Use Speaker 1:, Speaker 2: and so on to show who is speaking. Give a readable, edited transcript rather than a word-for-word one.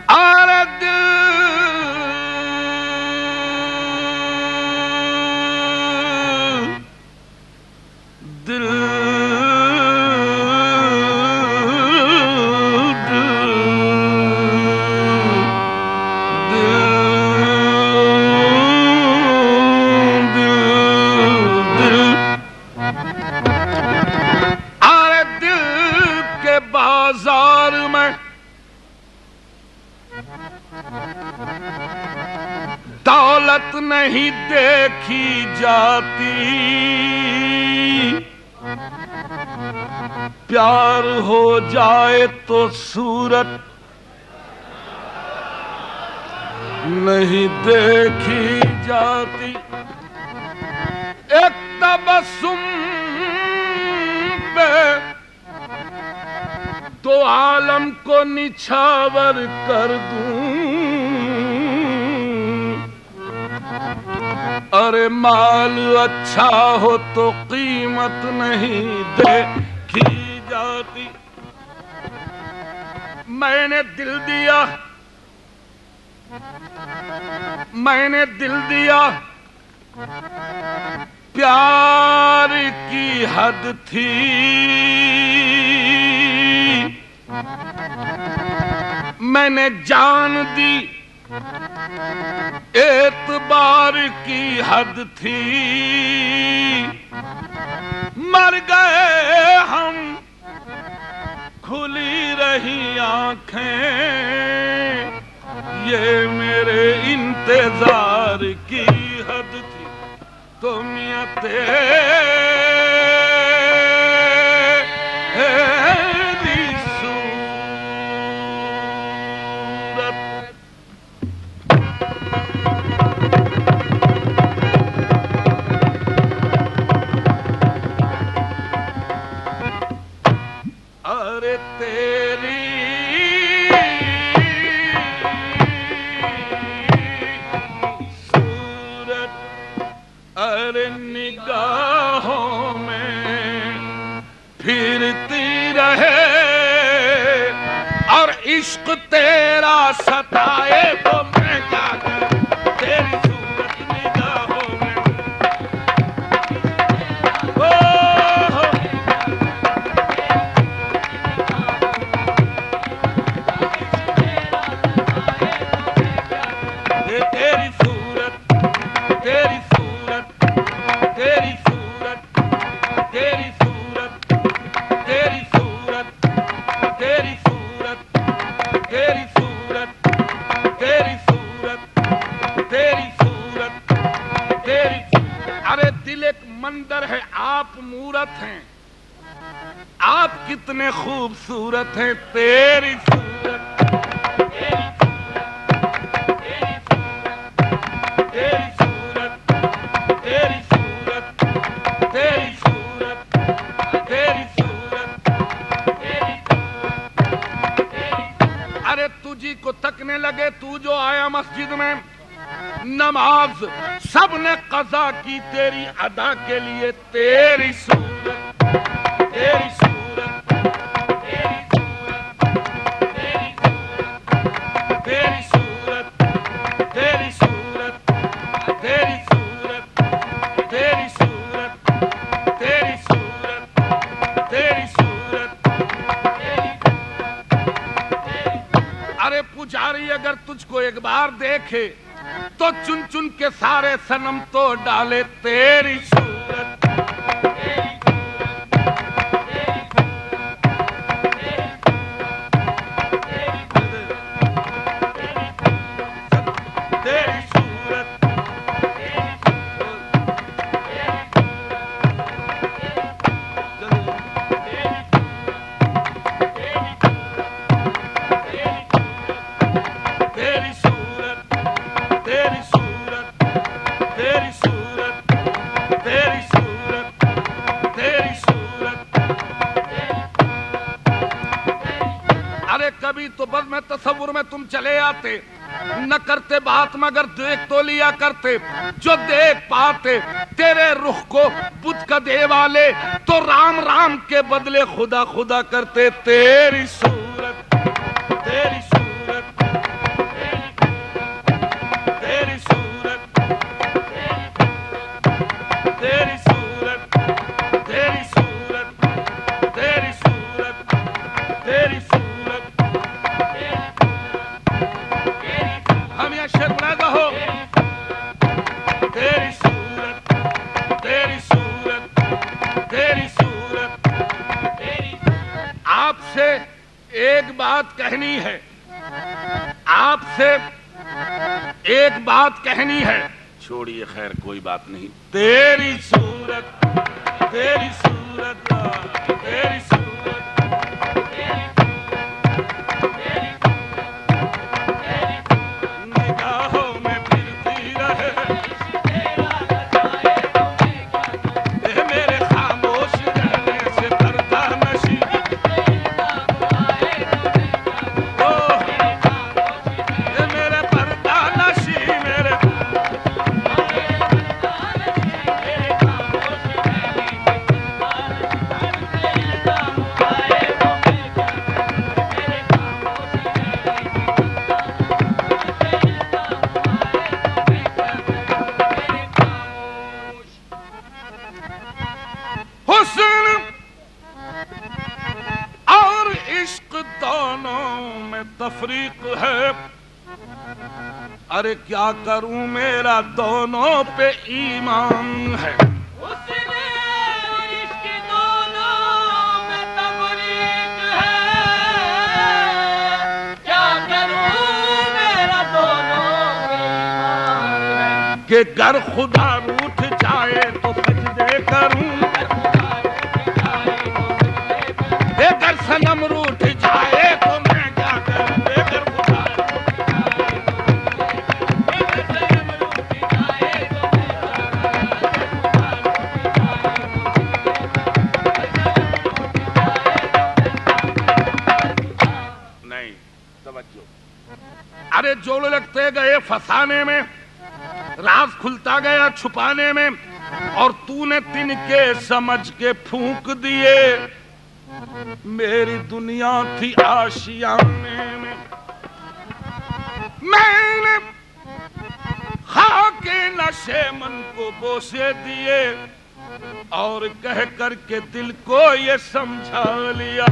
Speaker 1: اور دل بازار میں دولت نہیں دیکھی جاتی، پیار ہو جائے تو صورت نہیں دیکھی جاتی، ایک تبسم پہ تو عالم کو نچھاور کر دوں، ارے مال اچھا ہو تو قیمت نہیں دیکھی جاتی، میں نے دل دیا، میں نے دل دیا، پیار کی حد تھی، میں نے جان دی، اعتبار کی حد تھی، مر گئے ہم، کھلی رہی آنکھیں، یہ میرے انتظار کی حد تھی، تم یا نگاہوں میں پھرتی رہے اور عشق تیرا ستائے تو میں کیا کروں، تیری صورت نگاہوں میں تیری صورت، تیری صورت، تیری صورت، تیری صورت، تیری صورت، تیری صورت، تیری صورت، تیری صورت، تیری صورت، تیری، ارے دل ایک مندر ہے، آپ مورت ہیں، آپ کتنے خوبصورت ہیں، تیری صورت، تجھی کو تکنے لگے، تو جو آیا مسجد میں، نماز سب نے قضا کی تیری ادا کے لیے، تیری صورت، تیری صورت، تیری صورت، تیری صورت، تیری صورت، تیری صورت، تیری صورت، تیری صورت، تیری صورت، ارے پجاری اگر تجھ کو ایک بار دیکھے تو چن چن کے سارے صنم توڑ ڈالے، تیری صورت، کبھی تو بس میں تصور میں تم چلے آتے، نہ کرتے بات مگر دیکھ تو لیا کرتے، جو دیکھ پاتے تیرے رخ کو بدھ کا دے والے تو رام رام کے بدلے خدا خدا کرتے، تیری صورت تیری صورت تیری صورت تیری صورت تیری صورت تیری صورت تیری صورت ہم یہ شعر بنا گا تیری صورت تیری صورت تیری صورت. آپ سے ایک بات کہنی ہے, آپ سے ایک بات کہنی ہے, چھوڑیے خیر کوئی بات نہیں. تیری صورت تیری صورت تیری صورت نگاہوں میں پھرتی رہے میرے خاموش رہنے سے پردہ نشی میرے پردہ نشی میرے حسن اور عشق دونوں میں تفریق ہے. ارے کیا کروں میرا دونوں پہ ایمان ہے.
Speaker 2: حسن اور عشق دونوں میں تفریق ہے, کیا کروں میرا دونوں پہ ایمان ہے.
Speaker 1: کہ گر خدا روٹھ جائے تو سجدے کروں, گر صنم روٹھ جائے تو میں کیا کروں. گر خدا نہیں توجہ. ارے جوڑ لگتے گئے فسانے میں, راز کھلتا گیا چھپانے میں, اور تو نے تن کے سمجھ کے پھونک دیے. میری دنیا تھی آشیانے میں نے خاک نشے من کو بوسے دیے, اور کہہ کر کے دل کو یہ سمجھا لیا